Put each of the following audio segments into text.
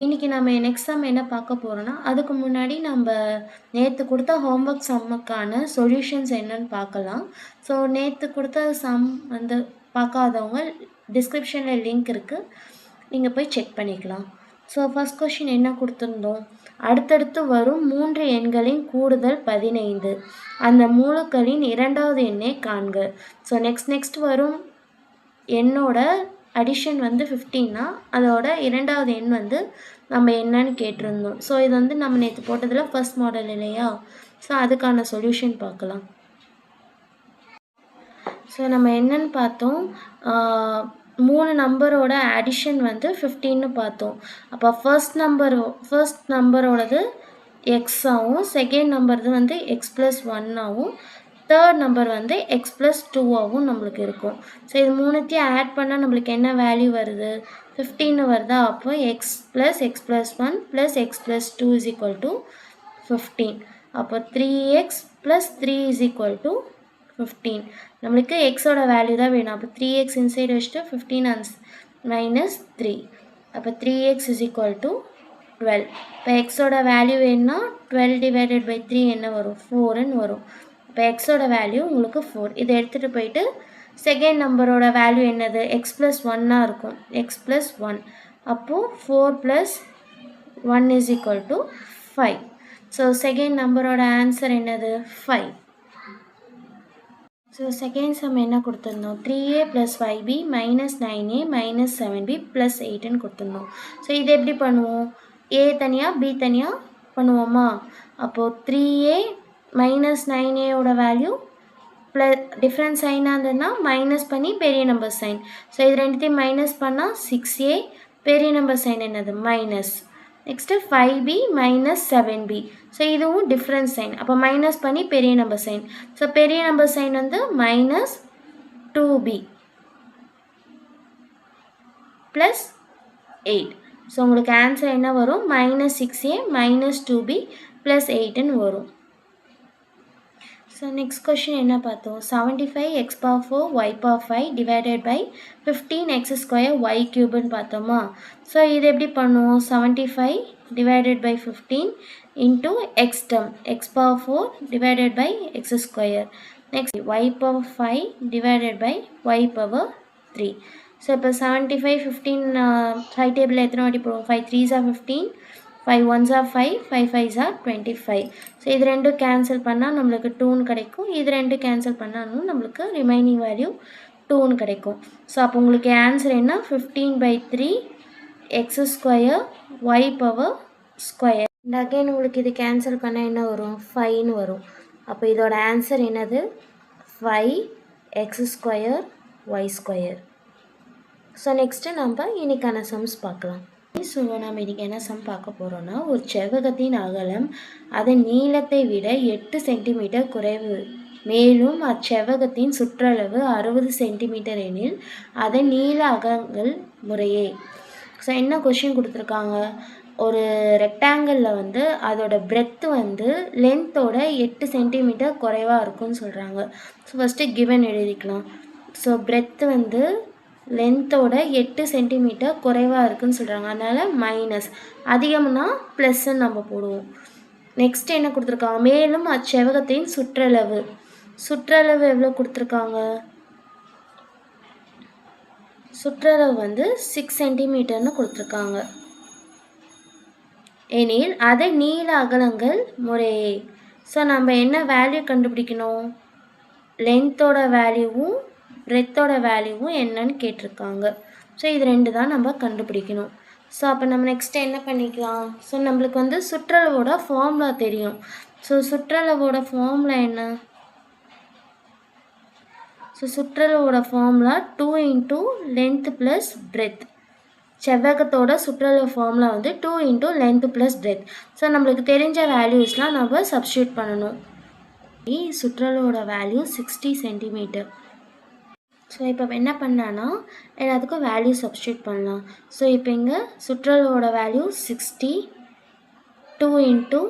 இன்னைக்கு நம்ம next sum என்ன பார்க்க போறோம்னா, அதுக்கு முன்னாடி நம்ப நேத்து குடுத்த ஹோம்வொர்க் சம்முக்கான சொல்யூஷன்ஸ் என்னன்னு பார்க்கலாம். ஸோ நேத்து குடுத்த சம் வந்து பார்க்காதவங்க டிஸ்கிரிப்ஷன்ல லிங்க் இருக்கு. நீங்க போய் செக் பண்ணிக்கலாம். ஸோ ஃபர்ஸ்ட் கொஸ்டின் என்ன குடுத்திருந்தோம்? அடுத்தடுத்து வரும் 3 எண்களின் கூடுதல் 15. அந்த முழுக்களின் இரண்டாவது எண்ணை காண்க. ஸோ நெக்ஸ்ட் வரும் எண்ணோட அடிஷன் வந்து 15னா அதோட இரண்டாவது எண் வந்து நம்ம என்னன்னு கேட்டிருந்தோம். ஸோ இது வந்து நம்ம நேற்று போட்டதில் ஃபர்ஸ்ட் மாடல் இல்லையா? ஸோ அதுக்கான சொல்யூஷன் பார்க்கலாம். ஸோ நம்ம என்னன்னு பார்த்தோம், 3 நம்பரோட அடிஷன் வந்து 15ன்னு பார்த்தோம். அப்போ ஃபர்ஸ்ட் நம்பரோடது எக்ஸாகவும், செகண்ட் நம்பர்து வந்து எக்ஸ் ப்ளஸ் 1ஆகவும், தேர்ட் நம்பர் வந்து எக்ஸ் ப்ளஸ் 2ஆகவும் நம்மளுக்கு இருக்கும். ஸோ இது மூணுத்தையும் ஆட் பண்ணால் நம்மளுக்கு என்ன வேல்யூ வருது? 15 வருதா? அப்போ X plus 1 plus X plus 2 is equal to 15. அப்போ 3x plus 3 is equal to 15. நம்மளுக்கு எக்ஸோட வேல்யூ தான் வேணும். அப்போ 3x இன்சைடு வச்சுட்டு 15 மைனஸ் 3. அப்போ 3x இஸ் ஈக்குவல் டு 12. இப்போ எக்ஸோட வேல்யூ வேணும்னா 12 டிவைடட் பை 3 என்ன வரும்? 4ன்னு வரும். இப்போ எக்ஸோட வேல்யூ உங்களுக்கு 4. இதை எடுத்துகிட்டு போயிட்டு செகண்ட் நம்பரோட வேல்யூ என்னது? எக்ஸ் ப்ளஸ் 1ஆக இருக்கும். X plus 1. அப்போது 4 plus 1 is equal to 5. So second நம்பரோட ஆன்சர் என்னது? 5. ஸோ செகண்ட் சம் என்ன கொடுத்துருந்தோம்? 3a plus 5b minus 9a minus 7b plus 8ன்னு கொடுத்துருந்தோம். ஸோ இது எப்படி பண்ணுவோம்? a தனியாக b தனியாக பண்ணுவோமா? அப்போது 3a மைனஸ் 9aயோட வேல்யூ ப்ளஸ் டிஃப்ரெண்ட் சைனாக இருந்ததுன்னா மைனஸ் பண்ணி பெரிய நம்பர் சைன். ஸோ இது ரெண்டுத்தையும் மைனஸ் பண்ணால் 6a, பெரிய நம்பர் சைன் என்னது? Minus. Next 5b minus 7b. So இதுவும் டிஃப்ரெண்ட் சைன். அப்போ மைனஸ் பண்ணி பெரிய நம்பர் சைன். ஸோ பெரிய நம்பர் சைன் வந்து மைனஸ் 2b ப்ளஸ் 8. ஸோ உங்களுக்கு ஆன்சர் என்ன வரும்? Minus 6a minus 2b plus 8ன்னு வரும். ஸோ நெக்ஸ்ட் கொஷின் என்ன பார்த்தோம்? 75 x power 4 y power 5 divided by 15 x square y க்யூப்னு பார்த்தோமா? ஸோ இது எப்படி பண்ணுவோம்? 75 divided by 15 into x term x power 4 divided by x square. Next y power 5 divided by y power 3. So இப்போ 75 15 5 டேபிளில் எத்தனை வாட்டி போடுவோம்? 5 3s are 15, 5 1s are 5, 5 5s are 25. So இது ரெண்டும் கேன்சல் பண்ணால் நம்மளுக்கு 2ன்னு கிடைக்கும். இது ரெண்டும் கேன்சல் பண்ணாலும் நம்மளுக்கு ரிமைனிங் வேல்யூ 2ன்னு கிடைக்கும். ஸோ அப்போ உங்களுக்கு ஆன்சர் என்ன? 15/3 x square y power square. And again உங்களுக்கு இது கேன்சல் பண்ணால் என்ன வரும்? 5ன்னு வரும். அப்போ இதோட ஆன்சர் என்னது? 5 x square y square. So next நம்ம இன்னைக்கான சம்ஸ் பார்க்கலாம். ஸோ நம்ம இன்றைக்கி என்ன சம் பார்க்க போகிறோன்னா, ஒரு செவ்வகத்தின் அகலம் அதன் நீளத்தை விட 8 சென்டிமீட்டர் குறைவு, மேலும் அச்செவ்வகத்தின் சுற்றளவு 60 சென்டிமீட்டர் எனில் அதன் நீள அகலங்கள் முறையே. ஸோ என்ன கொஷின் கொடுத்துருக்காங்க? ஒரு ரெக்டாங்கிளில் வந்து அதோட பிரெத்து வந்து லென்த்தோட 8 சென்டிமீட்டர் குறைவாக இருக்குன்னு சொல்கிறாங்க. ஸோ ஃபஸ்ட்டு கிவன் எழுதிக்கலாம். ஸோ பிரெத்து வந்து லென்த்தோட 8 சென்டிமீட்டர் குறைவாக இருக்குதுன்னு சொல்கிறாங்க. அதனால் மைனஸ், அதிகம்னா ப்ளஸ்ன்னு நம்ம போடுவோம். நெக்ஸ்ட் என்ன கொடுத்துருக்காங்க? மேலும் அச்செவ்வகத்தின் சுற்றளவு எவ்வளோ கொடுத்துருக்காங்க? சுற்றளவு வந்து 6 சென்டிமீட்டர்னு கொடுத்துருக்காங்க. எனில் அதை நீள அகலங்கள் முறையே. ஸோ நம்ம என்ன வேல்யூ கண்டுபிடிக்கணும்? லென்த்தோட வேல்யூவும் பிரெத்தோட வேல்யூவும் என்னன்னு கேட்டிருக்காங்க. ஸோ இது ரெண்டு தான் நம்ம கண்டுபிடிக்கணும். ஸோ அப்போ நம்ம நெக்ஸ்ட்டு என்ன பண்ணிக்கலாம்? ஸோ நம்மளுக்கு வந்து சுற்றளவோட ஃபார்முலா தெரியும். ஸோ சுற்றளவோட ஃபார்முலா என்ன? ஸோ சுற்றளவோட formula 2 into length plus breadth. செவ்வகத்தோட சுற்றளவு ஃபார்முலா வந்து 2 into length plus breadth. So நம்மளுக்கு தெரிஞ்ச வேல்யூஸ்லாம் நம்ம சப்ஸ்டியூட் பண்ணணும். சுற்றளவோட வேல்யூ 60 சென்டிமீட்டர். ஸோ இப்போ என்ன பண்ணலான்னா எல்லாத்துக்கும் வேல்யூ சப்ஸ்டியூட் பண்ணலாம். ஸோ இப்போ இங்கே சுற்றளவோட வேல்யூ 60, 2 இன்ட்டு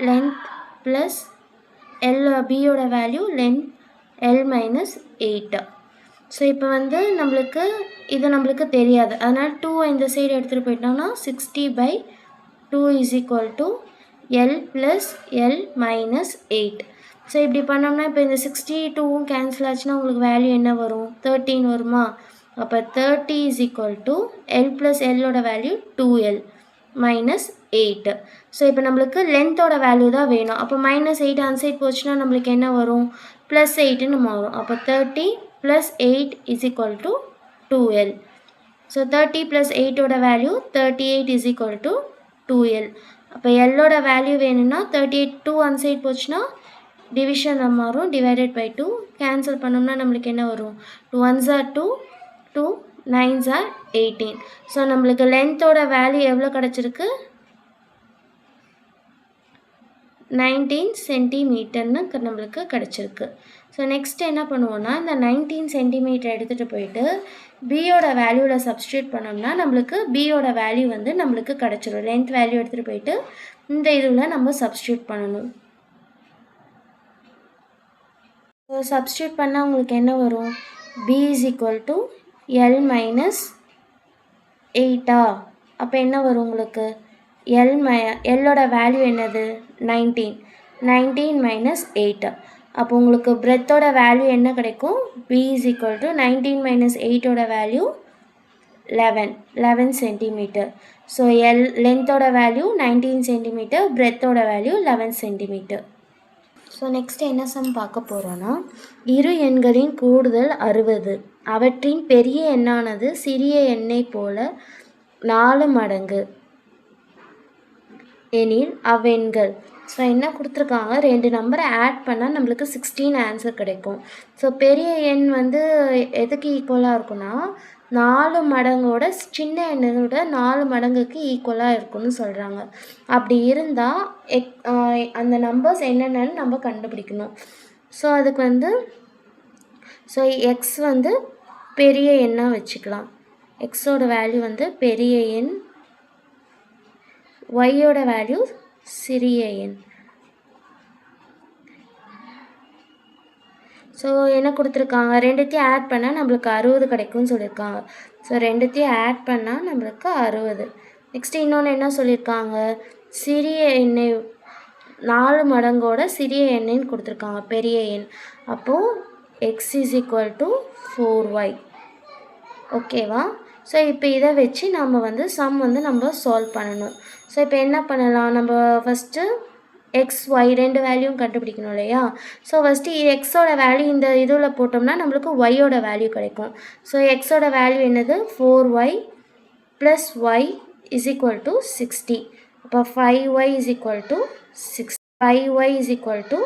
லென்த் ப்ளஸ் பியோட value length L minus 8. So இப்போ வந்து நம்மளுக்கு இது நம்மளுக்கு தெரியாது, அதனால் 2 இந்த சைடு எடுத்துகிட்டு போயிட்டோம்னா 60/2 is equal to l plus L minus 8. So இப்படி பண்ணோம்னா இப்போ இந்த 62வும் கேன்சல் ஆச்சுன்னா உங்களுக்கு வேல்யூ என்ன வரும்? 13 வருமா? அப்போ 30 is equal to l plus எல்லோட வேல்யூ 2l மைனஸ் 8. ஸோ இப்போ நம்மளுக்கு லென்த்தோட வேல்யூ தான் வேணும். அப்போ மைனஸ் 8 அந்த சைட் போச்சுன்னா நம்மளுக்கு என்ன வரும்? ப்ளஸ் 8ன்னு மாறும். அப்போ 30 plus 8 is equal to 2l. So 30 plus 8ஓட value 38 is equal to 2l. அப்போ எல்லோட வேல்யூ வேணும்னா 38 2 அந்த சைட் போச்சுன்னா டிவிஷனில் மாறும், டிவைடட் பை 2. கேன்சல் பண்ணோம்னா நம்மளுக்கு என்ன வரும்? 2 1s are 2, 2 9s are 18. So நம்மளுக்கு லென்த்தோட வேல்யூ எவ்வளோ கிடச்சிருக்கு? 19 சென்டிமீட்டர்னு நம்மளுக்கு கிடச்சிருக்கு. ஸோ நெக்ஸ்ட் என்ன பண்ணுவோன்னா, இந்த 19 சென்டிமீட்டர் எடுத்துகிட்டு போயிட்டு பியோட வேல்யூவில் சப்ஸ்டியூட் பண்ணோம்னா நம்மளுக்கு பியோட வேல்யூ வந்து நம்மளுக்கு கிடச்சிரும். லென்த் வேல்யூ எடுத்துகிட்டு போயிட்டு இந்த இதில் நம்ம சப்ஸ்டியூட் பண்ணணும். ஸோ சப்ஸ்டியூட் பண்ணால் உங்களுக்கு என்ன வரும்? b is equal to L minus 8. அப்போ என்ன வரும் உங்களுக்கு? எல்லோட வேல்யூ என்னது? 19 மைனஸ் 8. அப்போ உங்களுக்கு பிரெத்தோட வேல்யூ என்ன கிடைக்கும்? b is equal to 19 minus 8ஓட வேல்யூ 11 சென்டிமீட்டர். ஸோ லென்த்தோட வேல்யூ 19 சென்டிமீட்டர், பிரெத்தோட வேல்யூ 11 சென்டிமீட்டர். ஸோ நெக்ஸ்ட் என்ன சம் பார்க்க போகிறோன்னா, இரு எண்களின் கூடுதல் 60, அவற்றின் பெரிய எண்ணானது சிறிய எண்ணை போல 4 மடங்கு எனில் அவ்வெண்கள். ஸோ என்ன கொடுத்துருக்காங்க? 2 நம்பரை ஆட் பண்ணால் நம்மளுக்கு 16 ஆன்சர் கிடைக்கும். ஸோ பெரிய எண் வந்து எதுக்கு ஈக்குவலாக இருக்குன்னா 4 மடங்கோட சின்ன எண்ணோட 4 மடங்குக்கு ஈக்குவலாக இருக்குன்னு சொல்கிறாங்க. அப்படி இருந்தால் அந்த நம்பர்ஸ் என்னென்னு நம்ம கண்டுபிடிக்கணும். ஸோ அதுக்கு வந்து எக்ஸ் வந்து பெரிய எண்ணாக வச்சுக்கலாம். எக்ஸோட வேல்யூ வந்து பெரிய எண், ஒய்யோட வேல்யூ சிறிய எண். ஸோ என்ன கொடுத்துருக்காங்க? ரெண்டுத்தையும் ஆட் பண்ணால் நம்மளுக்கு 60 கிடைக்கும்னு சொல்லியிருக்காங்க. ஸோ ரெண்டுத்தையும் ஆட் பண்ணால் நம்மளுக்கு 60. நெக்ஸ்ட்டு இன்னொன்று என்ன சொல்லியிருக்காங்க? சிறிய எண்ணை 4 மடங்கோட சிறிய எண்ணைன்னு கொடுத்துருக்காங்க, பெரிய எண். அப்போது X is equal to 4y. ஓகேவா? ஸோ இப்போ இதை வச்சு நம்ம வந்து சம் வந்து நம்ம சால்வ் பண்ணணும். ஸோ இப்போ என்ன பண்ணலாம்? நம்ம ஃபஸ்ட்டு எக்ஸ் ஒய் 2 வேல்யூவும் கண்டுபிடிக்கணும் இல்லையா? ஸோ ஃபஸ்ட்டு எக்ஸோட வேல்யூ இந்த இதில் போட்டோம்னா நம்மளுக்கு ஒய்யோட வேல்யூ கிடைக்கும். ஸோ எக்ஸோட வேல்யூ என்னது? 4y plus y is equal to 60. அப்போ 5y is equal to 5y is equal to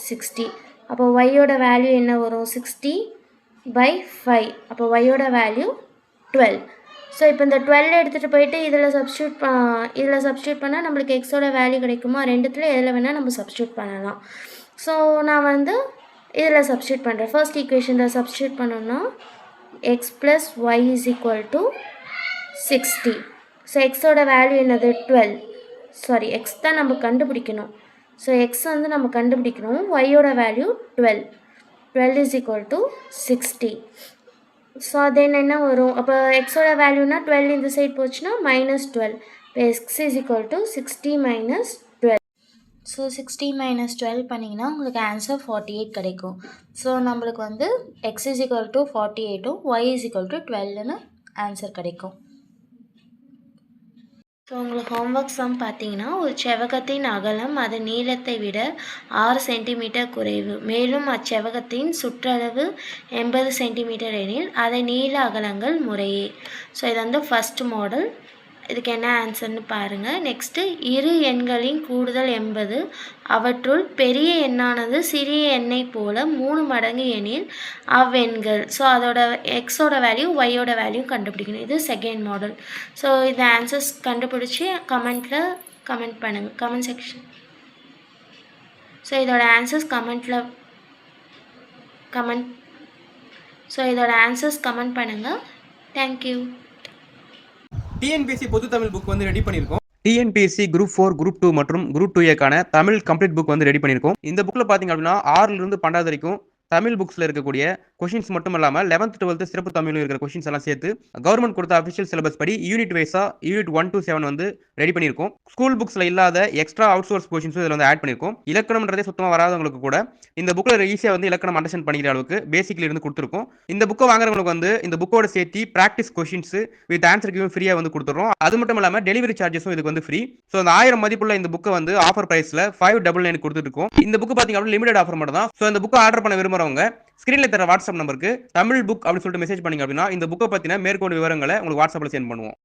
60. அப்போ ஒய்யோட வேல்யூ என்ன வரும்? 60/5. அப்போ ஒய்யோட வேல்யூ 12. ஸோ இப்போ இந்த 12 எடுத்துகிட்டு போயிட்டு இதில் சப்ஸ்டியூட் பண்ணால் நம்மளுக்கு எக்ஸோட வேல்யூ கிடைக்குமா? ரெண்டுத்தில் எதில் வேணால் நம்ம சப்ஸ்டியூட் பண்ணலாம். ஸோ நான் வந்து இதில் சப்ஸ்டியூட் பண்ணுறேன். ஃபர்ஸ்ட் ஈக்குவேஷனில் சப்ஸ்டியூட் பண்ணோம்னா x plus y is equal to 60. So எக்ஸோட வேல்யூ என்னது? 12. சாரி, எக்ஸ் தான் நம்ம கண்டுபிடிக்கணும். ஸோ எக்ஸ் வந்து நம்ம கண்டுபிடிக்கணும். ஒய்யோட value 12 is equal to 60. So then என்ன வரும்? அப்போ எக்ஸோட வேல்யூனா 12 இந்த சைட் போச்சுன்னா -12. இப்போ x is equal to 60 minus 12. So 60 minus 12 பண்ணிங்கன்னா உங்களுக்கு ஆன்சர் 48 கிடைக்கும். ஸோ நம்மளுக்கு வந்து எக்ஸ் இஸ் ஈக்குவல் டு 48ம் ஒய் இஸ் ஈக்குவல் டு 12ன்னு ஆன்சர் கிடைக்கும். ஸோ உங்களுக்கு ஹோம்ஒர்க் சம் பார்த்தீங்கன்னா, ஒரு செவ்வகத்தின் அகலம் அதன் நீளத்தை விட 6 சென்டிமீட்டர் குறைவு, மேலும் அச்செவ்வகத்தின் சுற்றளவு 80 சென்டிமீட்டர் எனில் அதன் நீள அகலங்கள் முறையே. ஸோ இது வந்து ஃபஸ்ட் மாடல். இதுக்கு என்ன ஆன்சர்னு பாருங்கள். நெக்ஸ்ட்டு இரு எண்களின் கூடுதல் 80, அவற்றுள் பெரிய எண்ணானது சிறிய எண்ணை போல 3 மடங்கு எனில் அவ்வெண்கள். ஸோ அதோட எக்ஸோட வேல்யூ ஒய்யோட வேல்யூ கண்டுபிடிக்கணும். இது செகண்ட் மாடல். ஸோ இந்த ஆன்சர்ஸ் கண்டுபிடிச்சி கமெண்ட் பண்ணுங்கள், கமெண்ட் செக்ஷன். ஸோ இதோட ஆன்சர்ஸ் கமெண்ட் பண்ணுங்கள். தேங்க்யூ. டிஎன்பிஎஸ்சி பொது தமிழ் புக் வந்து ரெடி பண்ணியிருக்கோம். டிஎன்பிஎஸ்சி குரூப் 4, குரூப் 2 மற்றும் group 2A Tamil complete book வந்து ரெடி பண்ணியிருக்கோம். இந்த புக்கில் பார்த்தீங்க அப்படின்னா 6லிருந்து 12 வரைக்கும் தமிழ் புக்ஸில் இருக்கக்கூடிய கொஷின்ஸ் மட்டும் இல்லாமல் 11th 12th சிறப்பு தமிழில் இருக்கிற கொஷின்ஸ் எல்லாம் சேர்த்து கவர்மெண்ட் கொடுத்த அஃபிஷியல் சிலபஸ் படி யூனிட் வைஸா யூனிட் 1 to 7 வந்து ரெடி பண்ணியிருக்கோம். ஸ்கூல் புக்ஸ்ல இல்லாத எக்ஸ்ட்ரா அவுட் சோர்ஸ் கொஷின்ஸும் இதில் வந்து ஆட் பண்ணியிருக்கோம். இலக்கணம்ன்றதே சுத்தமாக வராதவங்களுக்கு கூட இந்த புக்கில் ஈஸியாக வந்து இலக்கணம் அண்டர்ஸ்டாண்ட் பண்ணிக்கிற அளவுக்கு பேசிக்ல இருந்து கொடுத்துருக்கோம். இந்த புக்கை வாங்குறவங்களுக்கு வந்து இந்த புக்கோட சேர்த்து ப்ராக்டிஸ் கொஷின்ஸ் வித் ஆன்சர் கிவும் ஃப்ரீயாக வந்து கொடுத்துறோம். அது மட்டும் இல்லாமல் டெலிவரி சார்ஜஸும் இதுக்கு வந்து ஃப்ரீ. ஸோ அந்த 1000 மதிப்புள்ள இந்த புக்கை வந்து ஆஃபர் பிரைஸ்ல 599 கொடுத்துருக்கோம். இந்த புக்கு பார்த்தீங்க அப்படின்னா லிமிடெட் ஆஃபர் மட்டும் தான். ஸோ இந்த புக்கை ஆர்டர் பண்ண விரும்புறவங்க ஸ்கிரீன்ல தர வாட்ஸ்அப் நம்பருக்கு தமிழ் புக் அப்படின்னு சொல்லிட்டு மெசேஜ் பண்ணீங்க அப்படின்னா இந்த புக்கை பத்தின மேற்கொண்டு விவரங்களை உங்களுக்கு வாட்ஸ்அப்ல சென்ட் பண்ணுவோம்.